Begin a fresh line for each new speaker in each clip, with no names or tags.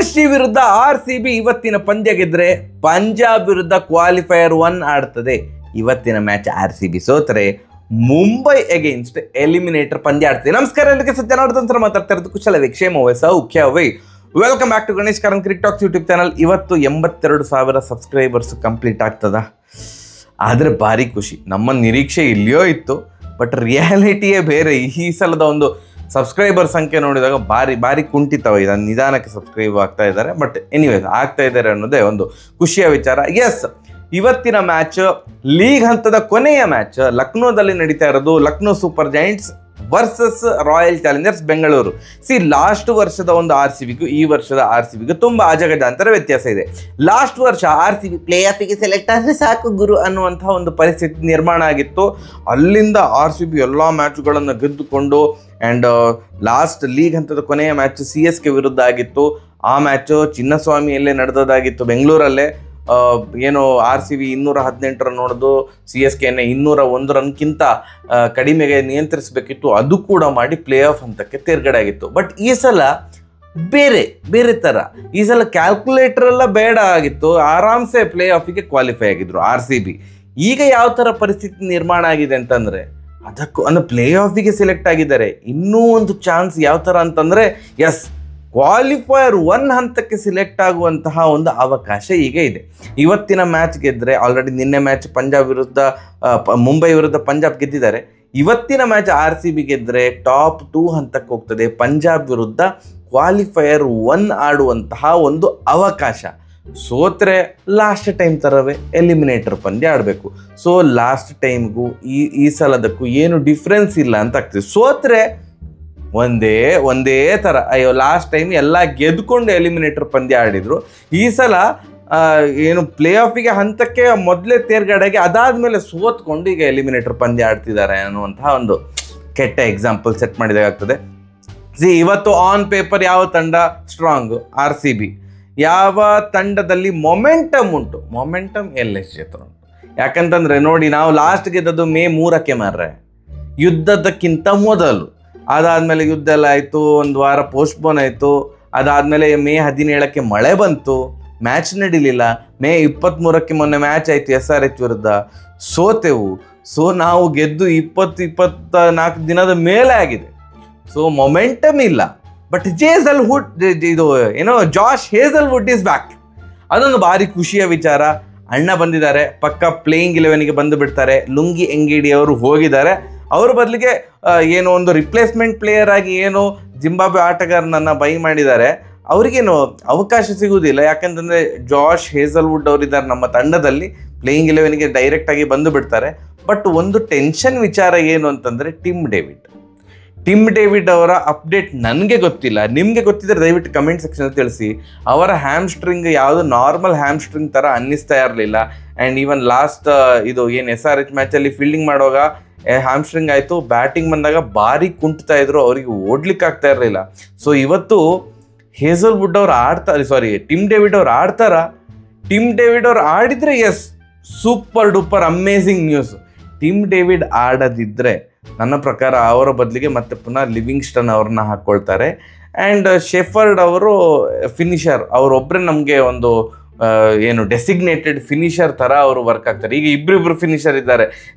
LSG ವಿರುದ್ಧ RCB ಇವತ್ತಿನ ಪಂದ್ಯ ಗೆದ್ರೆ ಪಂಜಾಬ್ ವಿರುದ್ಧ ಕ್ವಾಲಿಫೈಯರ್ 1 ಆಡ್ತದೆ. ಇವತ್ತಿನ ಮ್ಯಾಚ್ RCB ಸೋತರೆ ಮುಂಬೈ ಅಗೇನ್ಸ್ಟ್ ಎಲಿಮಿನೇಟರ್ ಪಂದ್ಯ ಆಡ್ತದೆ. ನಮಸ್ಕಾರ, ಎಲ್ಲರಿಗೆ ಜನಾರ್ದನ್ ಮಾತಾಡ್ತಾ ಇರೋದು. ಕುಶಲವೇ, ಕ್ಷೇಮವೇ, ಸೌಖ್ಯವೇ. Welcome back to Ganesh Karan cricket talks YouTube channel. ಇವತ್ತು 82,000 ಸಬ್ಸ್ಕ್ರೈಬರ್ಸ್ ಕಂಪ್ಲೀಟ್ ಆಗ್ತದ. ಆದರೆ ಭಾರಿ ಖುಷಿ. ನಮ್ಮ ನಿರೀಕ್ಷೆ ಇಲ್ಲಿಯೋ ಇತ್ತು, ಬಟ್ ರಿಯಾಲಿಟಿಯೇ ಬೇರೆ. ಈ ಸಲದ ಒಂದು ಸಬ್ಸ್ಕ್ರೈಬರ್ ಸಂಖ್ಯೆ ನೋಡಿದಾಗ ಭಾರಿ ಕುಂಠಿತವ. ಇದನ್ನು ನಿಧಾನಕ್ಕೆ ಸಬ್ಸ್ಕ್ರೈಬ್ ಆಗ್ತಾ ಇದ್ದಾರೆ, ಬಟ್ ಎನಿವೇಸ್ ಆಗ್ತಾ ಇದ್ದಾರೆ ಅನ್ನೋದೇ ಒಂದು ಖುಷಿಯ ವಿಚಾರ. ಎಸ್, ಇವತ್ತಿನ ಮ್ಯಾಚ್ ಲೀಗ್ ಹಂತದ ಕೊನೆಯ ಮ್ಯಾಚ್ ಲಕ್ನೋದಲ್ಲಿ ನಡೀತಾ ಇರೋದು. Lucknow super Giants versus royal Challengers Bengaluru. Last ವರ್ಷದ ಒಂದು RCBಗೂ ಈ ವರ್ಷದ RCBಗೂ ತುಂಬ ಅಜಗಜಾಂತರ ವ್ಯತ್ಯಾಸ ಇದೆ. ಲಾಸ್ಟ್ ವರ್ಷ RCB ಪ್ಲೇ ಆಫಿಗೆ ಸೆಲೆಕ್ಟ್ ಆದರೆ ಸಾಕು ಗುರು ಅನ್ನುವಂಥ ಒಂದು ಪರಿಸ್ಥಿತಿ ನಿರ್ಮಾಣ ಆಗಿತ್ತು. ಅಲ್ಲಿಂದ RCB ಎಲ್ಲ ಮ್ಯಾಚ್ಗಳನ್ನು ಗೆದ್ದುಕೊಂಡು ಆ್ಯಂಡ್ ಲಾಸ್ಟ್ ಲೀಗ್ ಹಂತದ ಕೊನೆಯ ಮ್ಯಾಚ್ CSK ವಿರುದ್ಧ ಆಗಿತ್ತು. ಆ ಮ್ಯಾಚು ಚಿನ್ನಸ್ವಾಮಿಯಲ್ಲೇ ನಡೆದೋದಾಗಿತ್ತು, ಬೆಂಗಳೂರಲ್ಲೇ. ಏನು RCB 218 ರನ್ ನೋಡೋದು, CSKನ 201 ರನ್ಗಿಂತ ಕಡಿಮೆಗೆ ನಿಯಂತ್ರಿಸಬೇಕಿತ್ತು. ಅದು ಕೂಡ ಮಾಡಿ ಪ್ಲೇ ಆಫ್ ಹಂತಕ್ಕೆ ತೇರ್ಗಡೆ ಆಗಿತ್ತು. ಬಟ್ ಈ ಸಲ ಬೇರೆ ಥರ. ಈ ಸಲ ಕ್ಯಾಲ್ಕುಲೇಟರ್ ಎಲ್ಲ ಬೇಡ ಆಗಿತ್ತು, ಆರಾಮ್ಸೆ ಪ್ಲೇ ಆಫಿಗೆ ಕ್ವಾಲಿಫೈ ಆಗಿದ್ರು RCB. ಈಗ ಯಾವ ಥರ ಪರಿಸ್ಥಿತಿ ನಿರ್ಮಾಣ ಆಗಿದೆ ಅಂತಂದರೆ, ಅದಕ್ಕೂ ಪ್ಲೇ ಆಫಿಗೆ ಸೆಲೆಕ್ಟ್ ಆಗಿದ್ದಾರೆ. ಇನ್ನೂ ಒಂದು ಚಾನ್ಸ್ ಯಾವ ಥರ ಅಂತಂದರೆ, ಎಸ್, ಕ್ವಾಲಿಫೈಯರ್ 1 ಹಂತಕ್ಕೆ ಸಿಲೆಕ್ಟ್ ಆಗುವಂತಹ ಒಂದು ಅವಕಾಶ ಈಗ ಇದೆ. ಇವತ್ತಿನ ಮ್ಯಾಚ್ ಗೆದ್ದರೆ, ಆಲ್ರೆಡಿ ನಿನ್ನೆ ಮ್ಯಾಚ್ ಪಂಜಾಬ್ ವಿರುದ್ಧ ಮುಂಬೈ ವಿರುದ್ಧ ಪಂಜಾಬ್ ಗೆದ್ದಿದ್ದಾರೆ. ಇವತ್ತಿನ ಮ್ಯಾಚ್ RCB ಗೆದ್ದರೆ ಟಾಪ್ 2 ಹಂತಕ್ಕೆ ಹೋಗ್ತದೆ. ಪಂಜಾಬ್ ವಿರುದ್ಧ ಕ್ವಾಲಿಫೈಯರ್ 1 ಆಡುವಂತಹ ಒಂದು ಅವಕಾಶ. ಸೋತ್ರೆ ಲಾಸ್ಟ್ ಟೈಮ್ ಥರವೇ ಎಲಿಮಿನೇಟರ್ ಪಂದ್ಯ ಆಡಬೇಕು. ಸೊ ಲಾಸ್ಟ್ ಟೈಮ್ಗೂ ಈ ಸಲದಕ್ಕೂ ಏನು ಡಿಫ್ರೆನ್ಸ್ ಇಲ್ಲ ಅಂತ ಆಗ್ತದೆ. ಸೋತ್ರೆ ಒಂದೇ ಥರ. ಅಯ್ಯೋ, ಲಾಸ್ಟ್ ಟೈಮ್ ಎಲ್ಲ ಗೆದ್ಕೊಂಡು ಎಲಿಮಿನೇಟರ್ ಪಂದ್ಯ ಆಡಿದರು. ಈ ಸಲ ಏನು ಪ್ಲೇ ಆಫಿಗೆ ಹಂತಕ್ಕೆ ಮೊದಲೇ ತೇರ್ಗಡೆಗೆ, ಅದಾದಮೇಲೆ ಸೋತ್ಕೊಂಡು ಈಗ ಎಲಿಮಿನೇಟರ್ ಪಂದ್ಯ ಆಡ್ತಿದ್ದಾರೆ ಅನ್ನುವಂತಹ ಒಂದು ಕೆಟ್ಟ ಎಕ್ಸಾಂಪಲ್ ಸೆಟ್ ಮಾಡಿದಾಗ್ತದೆ. ಇವತ್ತು ಆನ್ ಪೇಪರ್ ಯಾವ ತಂಡ ಸ್ಟ್ರಾಂಗು? RCB. ಯಾವ ತಂಡದಲ್ಲಿ ಮೊಮೆಂಟಮ್ ಉಂಟು? ಮೊಮೆಂಟಮ್ LSG ಹತ್ರ ಉಂಟು. ಯಾಕಂತಂದರೆ ನೋಡಿ, ನಾವು ಲಾಸ್ಟ್ ಗೆದ್ದದ್ದು May 3ಕ್ಕೆ ಮಾರ್ರೆ, ಯುದ್ಧದಕ್ಕಿಂತ ಮೊದಲು. ಅದಾದಮೇಲೆ ಯುದ್ಧ ಎಲ್ಲ ಆಯಿತು, ಒಂದು ವಾರ ಪೋಸ್ಟ್ಪೋನ್ ಆಯಿತು. ಅದಾದಮೇಲೆ May 17ಕ್ಕೆ ಮಳೆ ಬಂತು, ಮ್ಯಾಚ್ ನಡೀಲಿಲ್ಲ. May 23ಕ್ಕೆ ಮೊನ್ನೆ ಮ್ಯಾಚ್ ಆಯಿತು SRH ವಿರುದ್ಧ, ಸೋತೆವು. ಸೊ ನಾವು ಗೆದ್ದು 24 ದಿನದ ಮೇಲೆ ಆಗಿದೆ. ಸೊ ಮೊಮೆಂಟಮ್ ಇಲ್ಲ. But Josh Hazlewood is back. ಅದೊಂದು ಭಾರಿ ಖುಷಿಯ ವಿಚಾರ. ಅಣ್ಣ ಬಂದಿದ್ದಾರೆ, ಪಕ್ಕ ಪ್ಲೇಯಿಂಗ್ 11ಗೆ ಬಂದು ಬಿಡ್ತಾರೆ. ಲುಂಗಿ ಎಂಗಿಡಿ ಅವರು ಹೋಗಿದ್ದಾರೆ. ಅವ್ರ ಬದಲಿಗೆ ಏನೋ ಒಂದು ರಿಪ್ಲೇಸ್ಮೆಂಟ್ ಪ್ಲೇಯರ್ ಆಗಿ ಏನೋ ಜಿಂಬಾಬ್ವೆ ಆಟಗಾರನನ್ನು ಬೈ ಮಾಡಿದ್ದಾರೆ. ಅವ್ರಿಗೇನು ಅವಕಾಶ ಸಿಗುವುದಿಲ್ಲ, ಯಾಕಂತಂದರೆ ಜಾಶ್ ಹೇಸಲ್ವುಡ್ ಅವರಿದ್ದಾರೆ ನಮ್ಮ ತಂಡದಲ್ಲಿ. ಪ್ಲೇಯಿಂಗ್ 11ಗೆ ಡೈರೆಕ್ಟಾಗಿ ಬಂದು ಬಿಡ್ತಾರೆ. ಬಟ್ ಒಂದು ಟೆನ್ಷನ್ ವಿಚಾರ ಏನು ಅಂತಂದರೆ, ಟಿಮ್ ಡೇವಿಡ್ ಅವರ ಅಪ್ಡೇಟ್ ನನಗೆ ಗೊತ್ತಿಲ್ಲ. ನಿಮಗೆ ಗೊತ್ತಿದ್ದರೆ ದಯವಿಟ್ಟು ಕಮೆಂಟ್ ಸೆಕ್ಷನಲ್ಲಿ ತಿಳಿಸಿ. ಅವರ ಹ್ಯಾಮ್ಸ್ಟ್ರಿಂಗ್ ಯಾವುದು ನಾರ್ಮಲ್ ಹ್ಯಾಮ್ಸ್ಟ್ರಿಂಗ್ ಥರ ಅನ್ನಿಸ್ತಾ ಇರಲಿಲ್ಲ. ಆ್ಯಂಡ್ ಈವನ್ ಲಾಸ್ಟ್ ಇದು ಏನು SRH ಮ್ಯಾಚಲ್ಲಿ ಫೀಲ್ಡಿಂಗ್ ಮಾಡುವಾಗ ಹ್ಯಾಮ್ಸ್ಟ್ರಿಂಗ್ ಆಯಿತು. ಬ್ಯಾಟಿಂಗ್ ಬಂದಾಗ ಭಾರಿ ಕುಂಟ್ತಾ ಇದ್ರು, ಅವರಿಗೆ ಓಡ್ಲಿಕ್ಕೆ ಆಗ್ತಾ ಇರಲಿಲ್ಲ. ಸೊ ಇವತ್ತು ಹೇಸಲ್ವುಡ್ ಅವ್ರು ಟಿಮ್ ಡೇವಿಡ್ ಅವ್ರು ಆಡ್ತಾರಾ? ಟಿಮ್ ಡೇವಿಡ್ ಅವ್ರು ಆಡಿದರೆ yes, super duper amazing news. Tim David ಆಡದಿದ್ದರೆ ನನ್ನ ಪ್ರಕಾರ ಅವರ ಬದಲಿಗೆ ಮತ್ತೆ ಪುನಃ ಲಿವಿಂಗ್ಸ್ಟನ್ ಅವ್ರನ್ನ ಹಾಕ್ಕೊಳ್ತಾರೆ. ಆ್ಯಂಡ್ ಶೆಫರ್ಡ್ ಅವರು ಫಿನಿಷರ್, ಅವರೊಬ್ಬರೇ ನಮಗೆ ಒಂದು ಏನು ಡೆಸಿಗ್ನೇಟೆಡ್ ಫಿನಿಷರ್ ಥರ ಅವರು ವರ್ಕ್ ಆಗ್ತಾರೆ. ಈಗ ಇಬ್ಬರು ಫಿನಿಷರ್ ಇದ್ದಾರೆ.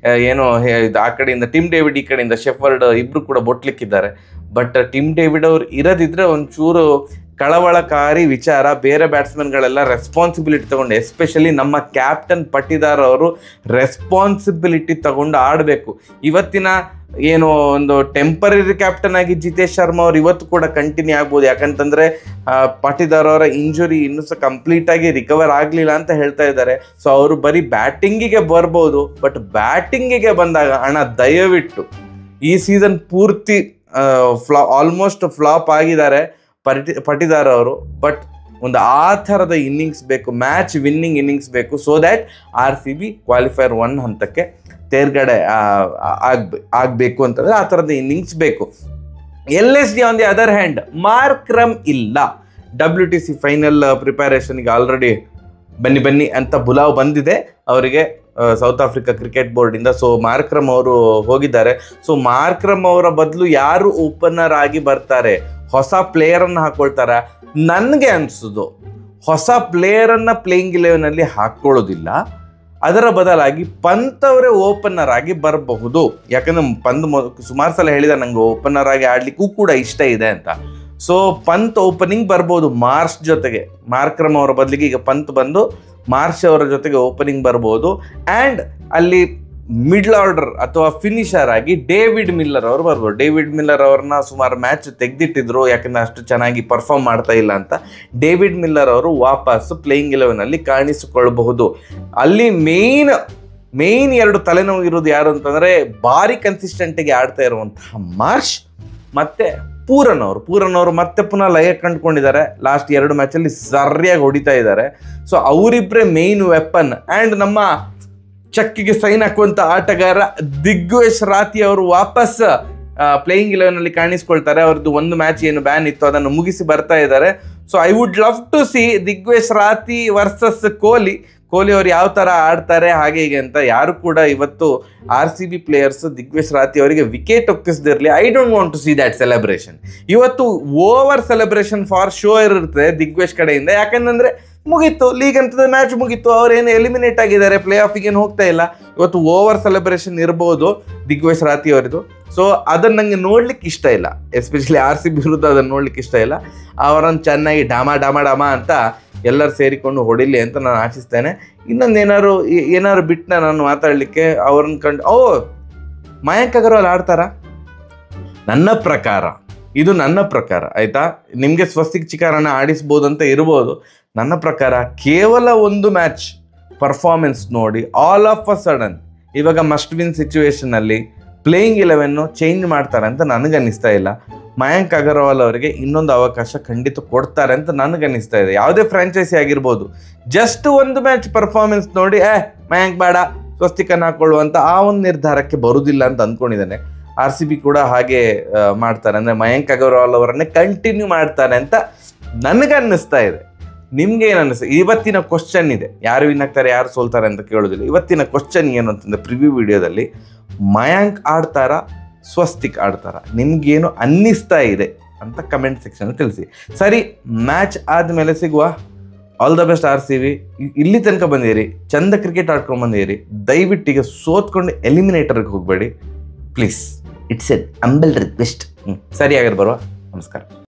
ಏನೋ ಆ ಕಡೆಯಿಂದ ಟಿಮ್ ಡೇವಿಡ್, ಈ ಕಡೆಯಿಂದ ಶೆಫರ್ಡ್, ಇಬ್ಬರು ಕೂಡ ಬೊಟ್ಲಿಕ್ಕಿದ್ದಾರೆ. ಬಟ್ ಟಿಮ್ ಡೇವಿಡ್ ಅವರು ಇರೋದಿದ್ರೆ ಒಂಚೂರು ಕಳವಳಕಾರಿ ವಿಚಾರ. ಬೇರೆ ಬ್ಯಾಟ್ಸ್ಮನ್ಗಳೆಲ್ಲ ರೆಸ್ಪಾನ್ಸಿಬಿಲಿಟಿ ತಗೊಂಡು, ಎಸ್ಪೆಷಲಿ ನಮ್ಮ ಕ್ಯಾಪ್ಟನ್ ಪಟ್ಟಿದಾರ್ ಅವರು ರೆಸ್ಪಾನ್ಸಿಬಿಲಿಟಿ ತಗೊಂಡು ಆಡಬೇಕು. ಇವತ್ತಿನ ಏನು ಒಂದು ಟೆಂಪರರಿ ಕ್ಯಾಪ್ಟನ್ ಆಗಿ ಜಿತೇಶ್ ಶರ್ಮಾ ಅವರು ಇವತ್ತು ಕೂಡ ಕಂಟಿನ್ಯೂ ಆಗ್ಬೋದು. ಯಾಕಂತಂದರೆ ಪಾಟಿದಾರ್ ಅವರ ಇಂಜುರಿ ಇನ್ನೂ ಸಹ ಕಂಪ್ಲೀಟಾಗಿ ರಿಕವರ್ ಆಗಲಿಲ್ಲ ಅಂತ ಹೇಳ್ತಾ ಇದ್ದಾರೆ. ಸೊ ಅವರು ಬರೀ ಬ್ಯಾಟಿಂಗಿಗೆ ಬರ್ಬೋದು. ಬಟ್ ಬ್ಯಾಟಿಂಗಿಗೆ ಬಂದಾಗ ಅಣ್ಣ ದಯವಿಟ್ಟು, ಈ ಸೀಸನ್ ಪೂರ್ತಿ ಆಲ್ಮೋಸ್ಟ್ ಫ್ಲಾಪ್ ಆಗಿದ್ದಾರೆ ಪಟಿದಾರ್ ಅವರು. ಬಟ್ ಒಂದು ಆ ಥರದ ಇನ್ನಿಂಗ್ಸ್ ಬೇಕು, ಮ್ಯಾಚ್ ವಿನ್ನಿಂಗ್ ಇನ್ನಿಂಗ್ಸ್ ಬೇಕು. ಸೊ ದ್ಯಾಟ್ RCB ಕ್ವಾಲಿಫೈಯರ್ 1 ಹಂತಕ್ಕೆ ತೇರ್ಗಡೆ ಆಗಬೇಕು ಅಂತಂದರೆ ಆ ಥರದ ಇನ್ನಿಂಗ್ಸ್ ಬೇಕು. LSG on the other hand, Markram ಇಲ್ಲ. WTC ಫೈನಲ್ ಪ್ರಿಪರೇಷನ್ಗೆ ಆಲ್ರೆಡಿ ಬನ್ನಿ ಅಂತ ಬುಲಾವ್ ಬಂದಿದೆ ಅವರಿಗೆ. ಸೌತ್ ಆಫ್ರಿಕಾ ಕ್ರಿಕೆಟ್ ಬೋರ್ಡಿಂದ. ಸೊ ಮಾರ್ಕ್ರಮ್ ಅವರು ಹೋಗಿದ್ದಾರೆ. ಸೊ ಮಾರ್ಕ್ರಮ್ ಅವರ ಬದಲು ಯಾರು ಓಪನರ್ ಆಗಿ ಬರ್ತಾರೆ, ಹೊಸ ಪ್ಲೇಯರನ್ನು ಹಾಕೊಳ್ತಾರ? ನನಗೆ ಅನಿಸೋದು ಹೊಸ ಪ್ಲೇಯರನ್ನು ಪ್ಲೇಯಿಂಗ್ 11 ಹಾಕ್ಕೊಳ್ಳೋದಿಲ್ಲ, ಅದರ ಬದಲಾಗಿ ಪಂತ್ ಅವರೇ ಓಪನರ್ ಆಗಿ ಬರಬಹುದು. ಯಾಕಂದ್ರೆ ಪಂತ್ ಸುಮಾರು ಸಲ ಹೇಳಿದ ನಂಗೆ ಓಪನರ್ ಆಗಿ ಆಡ್ಲಿಕ್ಕೂ ಕೂಡ ಇಷ್ಟ ಇದೆ ಅಂತ. ಸೊ ಪಂತ್ ಓಪನಿಂಗ್ ಬರ್ಬೋದು ಮಾರ್ಷ್ ಜೊತೆಗೆ. ಮಾರ್ಕ್ರಮ್ ಅವರ ಬದಲಿಗೆ ಈಗ ಪಂತ್ ಬಂದು ಮಾರ್ಷ್ ಅವರ ಜೊತೆಗೆ ಓಪನಿಂಗ್ ಬರ್ಬೋದು. ಆ್ಯಂಡ್ ಅಲ್ಲಿ ಮಿಡ್ಲ್ ಆರ್ಡರ್ ಅಥವಾ ಫಿನಿಷರ್ ಆಗಿ ಡೇವಿಡ್ ಮಿಲ್ಲರ್ ಅವರು ಬರ್ಬೋದು. ಡೇವಿಡ್ ಮಿಲ್ಲರ್ ಅವ್ರನ್ನ ಸುಮಾರು ಮ್ಯಾಚ್ ತೆಗೆದಿಟ್ಟಿದ್ರು, ಯಾಕಂದರೆ ಅಷ್ಟು ಚೆನ್ನಾಗಿ ಪರ್ಫಾರ್ಮ್ ಮಾಡ್ತಾ ಇಲ್ಲ ಅಂತ. ಡೇವಿಡ್ ಮಿಲ್ಲರ್ ಅವರು ವಾಪಸ್ ಪ್ಲೇಯಿಂಗ್ 11 ಕಾಣಿಸಿಕೊಳ್ಳಬಹುದು. ಅಲ್ಲಿ ಮೇಯ್ನ್ 2 ತಲೆನೋವು ಇರೋದು ಯಾರು ಅಂತಂದರೆ, ಭಾರಿ ಕನ್ಸಿಸ್ಟೆಂಟಿಗೆ ಆಡ್ತಾ ಇರುವಂತಹ ಮಾರ್ಷ್ ಮತ್ತು ಪೂರನ್ ಅವರು ಮತ್ತೆ ಪುನಃ ಲಯ ಕಂಡುಕೊಂಡಿದ್ದಾರೆ. ಲಾಸ್ಟ್ 2 ಮ್ಯಾಚಲ್ಲಿ ಸರಿಯಾಗಿ ಹೊಡಿತಾ ಇದ್ದಾರೆ. ಸೊ ಅವರಿಬ್ಬರೇ ಮೇಯ್ನ್ ವೆಪನ್. ಆ್ಯಂಡ್ ನಮ್ಮ ಚೆಕ್ಕಿಗೆ ಸೈನ್ ಹಾಕುವಂಥ ಆಟಗಾರ ದಿಗ್ವೇಶ್ ರಾತಿ ಅವರು ವಾಪಸ್ ಪ್ಲೇಯಿಂಗ್ 11 ಕಾಣಿಸ್ಕೊಳ್ತಾರೆ. ಅವ್ರದ್ದು 1 ಮ್ಯಾಚ್ ಏನು ಬ್ಯಾನ್ ಇತ್ತು ಅದನ್ನು ಮುಗಿಸಿ ಬರ್ತಾ ಇದ್ದಾರೆ. So I would love to see Digvesh Rathi versus Kohli ಅವರು ಯಾವ ಥರ ಆಡ್ತಾರೆ ಹಾಗೆ ಹೀಗೆ ಅಂತ. ಯಾರು ಕೂಡ ಇವತ್ತು RCB ಪ್ಲೇಯರ್ಸ್ ದಿಗ್ವೇಶ್ ರಾತಿ ಅವರಿಗೆ ವಿಕೆಟ್ ಒಪ್ಪಿಸದಿರಲಿ. I don't want to see that celebration. ಇವತ್ತು ಓವರ್ ಸೆಲೆಬ್ರೇಷನ್ ಫಾರ್ ಶೋರ್ ಇರ್ತದೆ ದಿಗ್ವೇಶ್ ಕಡೆಯಿಂದ. ಯಾಕಂದ್ರೆ ಮುಗೀತು, ಲೀಗ್ ಅಂತದ ಮ್ಯಾಚ್ ಮುಗೀತು, ಅವ್ರೇನು ಎಲಿಮಿನೇಟ್ ಆಗಿದ್ದಾರೆ, ಪ್ಲೇ ಆಫಿಗೇನು ಹೋಗ್ತಾ ಇಲ್ಲ. ಇವತ್ತು ಓವರ್ ಸೆಲೆಬ್ರೇಷನ್ ಇರ್ಬೋದು ದಿಗ್ವೇಶ್ ರಾತಿ ಅವರದು. ಸೊ ಅದನ್ನು ನನಗೆ ನೋಡ್ಲಿಕ್ಕೆ ಇಷ್ಟ ಇಲ್ಲ, ಎಸ್ಪೆಷಲಿ RCB ವಿರುದ್ಧ ಅದನ್ನು ನೋಡ್ಲಿಕ್ಕೆ ಇಷ್ಟ ಇಲ್ಲ. ಅವರನ್ನು ಚೆನ್ನಾಗಿ ಡಾಮ ಅಂತ ಎಲ್ಲರೂ ಸೇರಿಕೊಂಡು ಹೊಡಿಲಿ ಅಂತ ನಾನು ಆಶಿಸ್ತೇನೆ. ಇನ್ನೊಂದು ಏನಾದ್ರು ಬಿಟ್ಟನ ನಾನು ಮಾತಾಡಲಿಕ್ಕೆ, ಅವ್ರನ್ನ ಕಂಡು ಮಯಾಂಕ್ ಅಗರ್ವಾಲ್ ಆಡ್ತಾರ? ನನ್ನ ಪ್ರಕಾರ ಆಯಿತಾ, ನಿಮಗೆ ಸ್ವಸ್ತಿಕ್ ಚಿಕಾರನ್ನ ಆಡಿಸ್ಬೋದು ಅಂತ ಇರ್ಬೋದು. ನನ್ನ ಪ್ರಕಾರ ಕೇವಲ 1 ಮ್ಯಾಚ್ ಪರ್ಫಾರ್ಮೆನ್ಸ್ ನೋಡಿ ಆಲ್ ಆಫ್ ಅ ಸಡನ್ ಇವಾಗ ಮಸ್ಟ್ ವಿನ್ ಸಿಚುವೇಶನಲ್ಲಿ ಪ್ಲೇಯಿಂಗ್ 11 ಚೇಂಜ್ ಮಾಡ್ತಾರೆ ಅಂತ ನನಗನ್ನಿಸ್ತಾ ಇಲ್ಲ. ಮಯಾಂಕ್ ಅಗರ್ವಾಲ್ ಅವರಿಗೆ ಇನ್ನೊಂದು ಅವಕಾಶ ಖಂಡಿತ ಕೊಡ್ತಾರೆ ಅಂತ ನನಗನ್ನಿಸ್ತಾ ಇದೆ. ಯಾವುದೇ ಫ್ರಾಂಚೈಸಿ ಆಗಿರ್ಬೋದು, ಜಸ್ಟ್ 1 ಮ್ಯಾಚ್ ಪರ್ಫಾರ್ಮೆನ್ಸ್ ನೋಡಿ ಮಯಾಂಕ್ ಬೇಡ ಸ್ವಸ್ತಿಕನ್ನು ಹಾಕೊಳ್ಳುವಂಥ ಆ ಒಂದು ನಿರ್ಧಾರಕ್ಕೆ ಬರುವುದಿಲ್ಲ ಅಂತ ಅಂದ್ಕೊಂಡಿದ್ದಾನೆ. RCB ಕೂಡ ಹಾಗೆ ಮಾಡ್ತಾರೆ, ಅಂದರೆ ಮಯಾಂಕ್ ಅಗರ್ವಾಲ್ ಅವರನ್ನೇ ಕಂಟಿನ್ಯೂ ಮಾಡ್ತಾರೆ ಅಂತ ನನಗನ್ನಿಸ್ತಾ ಇದೆ. ನಿಮ್ಗೆ ಏನು ಅನ್ನಿಸ್ತದೆ? ಇವತ್ತಿನ ಕ್ವಶನ್ ಇದೆ, ಯಾರು ವಿನ್ ಆಗ್ತಾರೆ ಯಾರು ಸೋಲ್ತಾರೆ ಅಂತ ಕೇಳೋದಿಲ್ಲ. ಇವತ್ತಿನ ಕ್ವಶನ್ ಏನು ಅಂತಂದರೆ, ಪ್ರಿವ್ಯೂ ವಿಡಿಯೋದಲ್ಲಿ ಮಯಾಂಕ್ ಆಡ್ತಾರಾ ಸ್ವಸ್ತಿಕ್ ಆಡ್ತಾರಾ, ನಿಮ್ಗೇನು ಅನ್ನಿಸ್ತಾ ಇದೆ ಅಂತ ಕಮೆಂಟ್ ಸೆಕ್ಷನ್ ತಿಳಿಸಿ. ಸರಿ, ಮ್ಯಾಚ್ ಆದಮೇಲೆ ಸಿಗುವ. All the best RCB. ಇಲ್ಲಿ ತನಕ ಬಂದಿರಿ, ಚಂದ ಕ್ರಿಕೆಟ್ ಆಡ್ಕೊಂಡು ಬಂದಿರಿ. ದಯವಿಟ್ಟು ಸೋತ್ಕೊಂಡು ಎಲಿಮಿನೇಟರ್ಗೆ ಹೋಗಬೇಡಿ please. It's an humble request. ಸರಿ, ಹಾಗಾದ್ರೆ ಬರುವ. ನಮಸ್ಕಾರ.